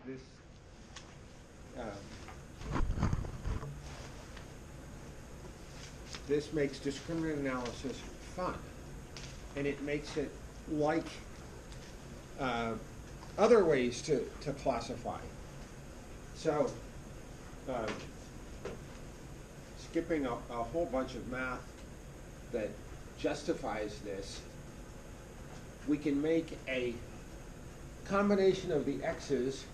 this this makes discriminant analysis fun, and it makes it like other ways to classify. So, skipping a whole bunch of math that justifies this, we can make a combination of the x's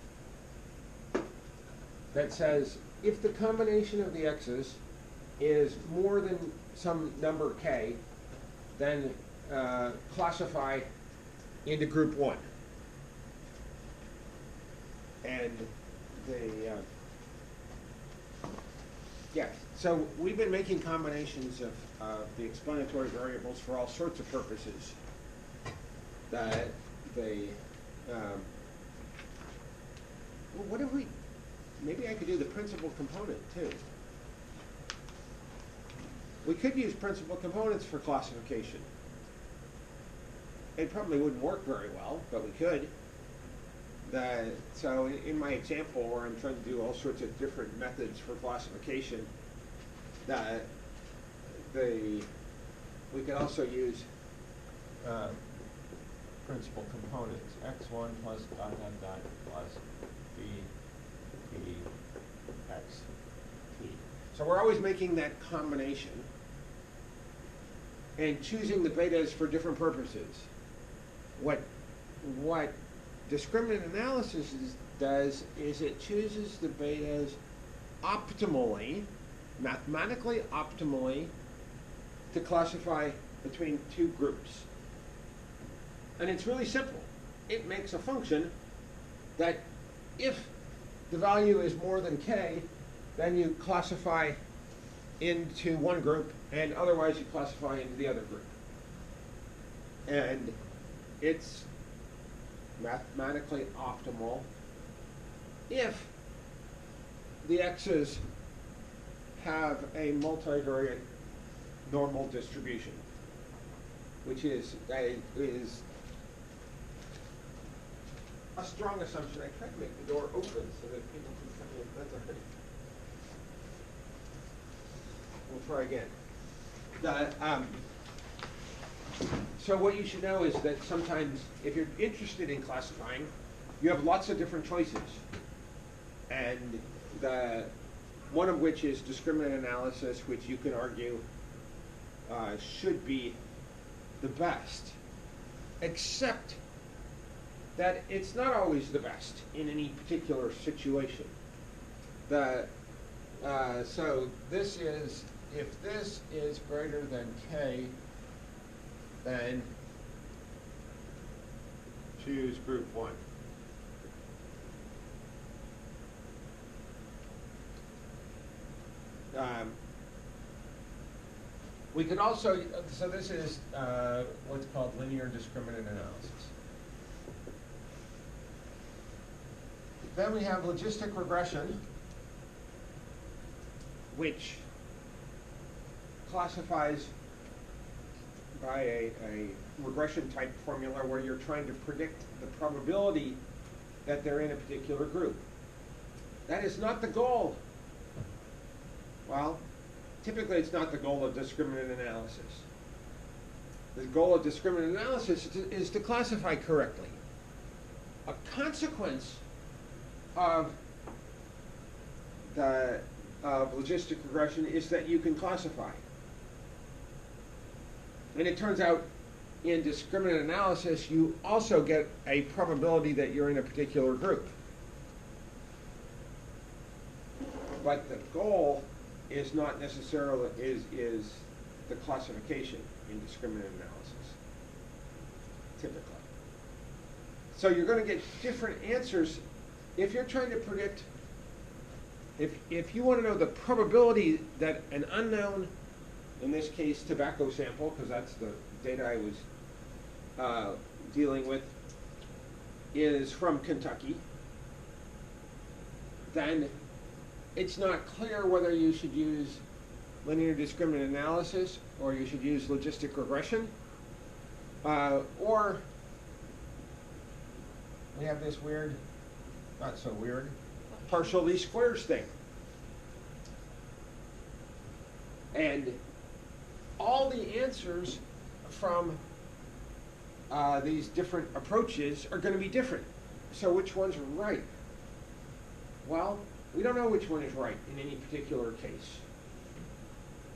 that says if the combination of the x's is more than some number k, then classify into group 1. And so we've been making combinations of the explanatory variables for all sorts of purposes. That well, what if we, maybe I could do the principal component too. We could use principal components for classification. It probably wouldn't work very well, but we could. So in my example where I'm trying to do all sorts of different methods for classification, we could also use principal components, x1 plus dot dot dot plus b p x t. So we're always making that combination and choosing the betas for different purposes. What discriminant analysis does is it chooses the betas optimally, mathematically optimally, to classify between two groups. And it's really simple. It makes a function that if the value is more than k, then you classify into one group, and otherwise you classify into the other group. And it's mathematically optimal if the x's have a multivariate normal distribution, which is a strong assumption. I tried to make the door open so that people can come in. That's all right. We'll try again. So what you should know is that sometimes, if you're interested in classifying, you have lots of different choices. And one of which is discriminant analysis, which you can argue should be the best, except that it's not always the best in any particular situation. So this is, if this is greater than k, then choose group 1. We could also, so this is what's called linear discriminant analysis. Then we have logistic regression, which classifies by a regression type formula where you're trying to predict the probability that they're in a particular group. That is not the goal. Well, typically it's not the goal of discriminant analysis. The goal of discriminant analysis is to classify correctly. A consequence of logistic regression is that you can classify. And it turns out in discriminant analysis, you also get a probability that you're in a particular group. But the goal is not necessarily is the classification in discriminant analysis, typically. So you're going to get different answers if you're trying to predict. If you want to know the probability that an unknown, in this case tobacco sample, because that's the data I was dealing with, is from Kentucky, then it's not clear whether you should use linear discriminant analysis or you should use logistic regression, or we have this weird not so weird, partial least squares thing. And all the answers from these different approaches are going to be different. So which one's right? Well, we don't know which one is right in any particular case.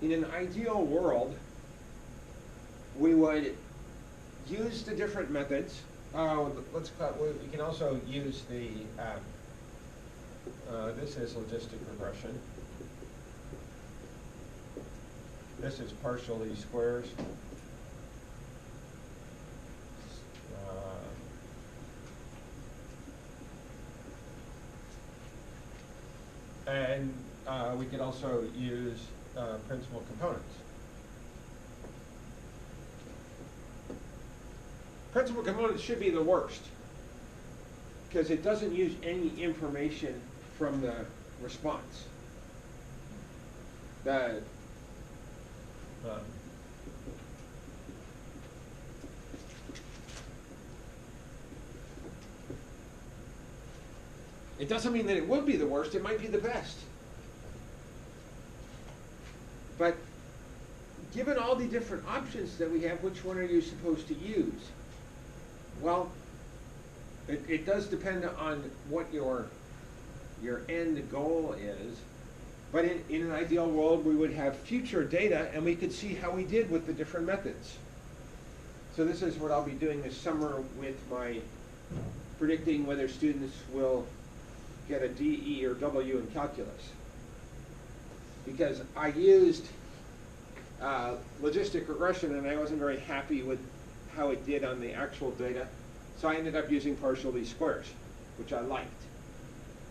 In an ideal world, we would use the different methods. We can also use the, this is logistic regression. This is partial least squares. And we could also use principal components. Principal components should be the worst because it doesn't use any information from the response. It doesn't mean that it would be the worst, it might be the best. But given all the different options that we have, which one are you supposed to use? Well, it does depend on what your end goal is. But in an ideal world, we would have future data and we could see how we did with the different methods. So this is what I'll be doing this summer with my predicting whether students will get a D, E, or W in calculus. Because I used logistic regression and I wasn't very happy with how it did on the actual data. So I ended up using partial least squares, which I liked.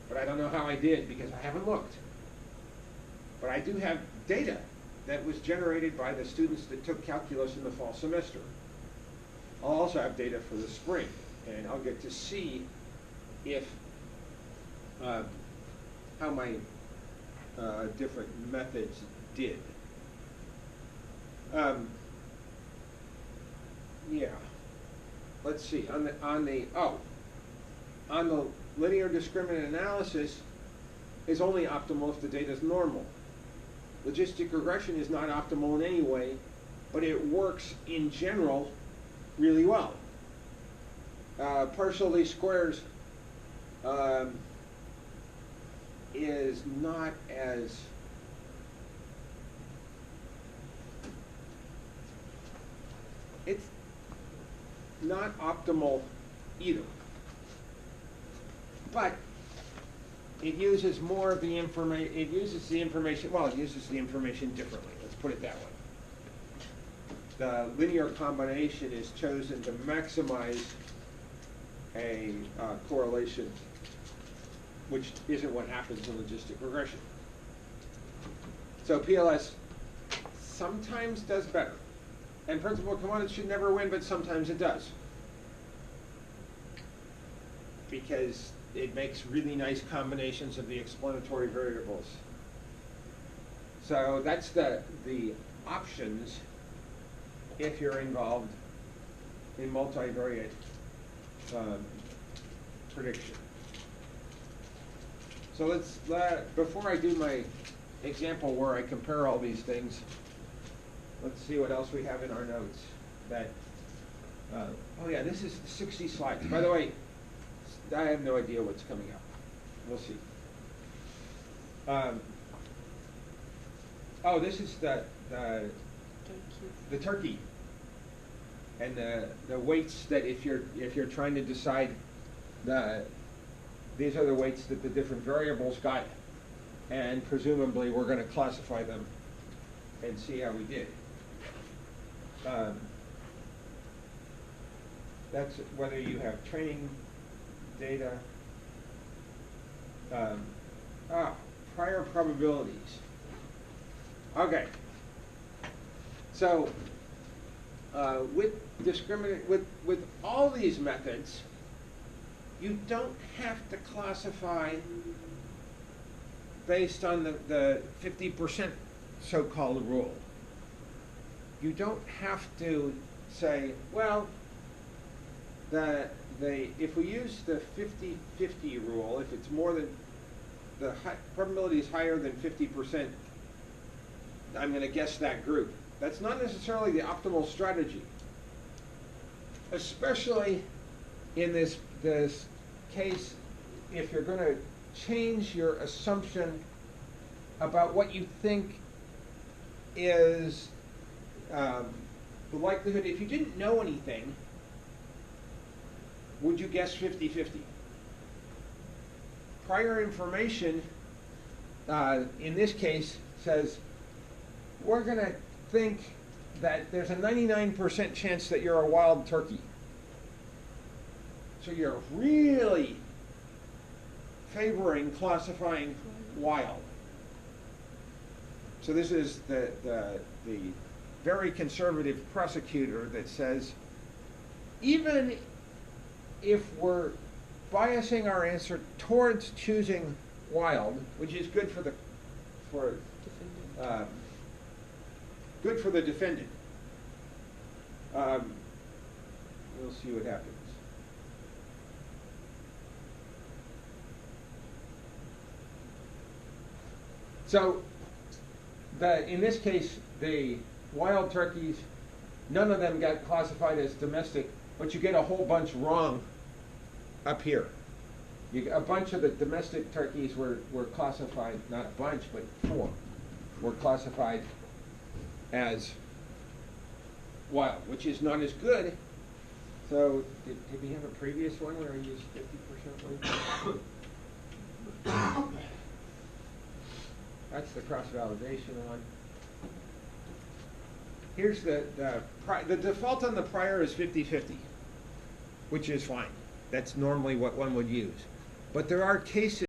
But I don't know how I did because I haven't looked. But I do have data that was generated by the students that took calculus in the fall semester. I'll also have data for the spring, and I'll get to see if how my different methods did. Yeah. Let's see. On the linear discriminant analysis is only optimal if the data is normal. Logistic regression is not optimal in any way, but it works in general really well. Partial least squares is not as it's not optimal either, but it uses more of the information. It uses the information. Well, it uses the information differently. Let's put it that way. The linear combination is chosen to maximize a correlation, which isn't what happens in logistic regression. So PLS sometimes does better. And principal components should never win, but sometimes it does. Because it makes really nice combinations of the explanatory variables. So that's the options if you're involved in multivariate prediction. So let's, before I do my example where I compare all these things, let's see what else we have in our notes. That, oh yeah, this is 60 slides. By the way, I have no idea what's coming up. We'll see. Oh, this is the turkey, and the weights that if you're trying to decide these are the weights that the different variables got, and presumably we're going to classify them and see how we did. That's whether you have training data. Prior probabilities. Okay. So with all these methods, you don't have to classify based on the 50% so-called rule. You don't have to say, well, if we use the 50-50 rule, if it's more than, probability is higher than 50%, I'm going to guess that group. That's not necessarily the optimal strategy, especially in this case if you're going to change your assumption about what you think is the likelihood. If you didn't know anything, would you guess 50-50? Prior information, in this case, says we're going to think that there's a 99% chance that you're a wild turkey. So you're really favoring classifying wild. So this is the very conservative prosecutor that says, even if we're biasing our answer towards choosing wild, which is good for the defendant, we'll see what happens. So, in this case, the wild turkeys, none of them got classified as domestic, but you get a whole bunch wrong up here. A bunch of the domestic turkeys were classified, not a bunch, but 4, were classified as wild, which is not as good. So, did we have a previous one where I used 50% weight? That's the cross-validation one. Here's the default on the prior is 50-50, which is fine. That's normally what one would use. But there are cases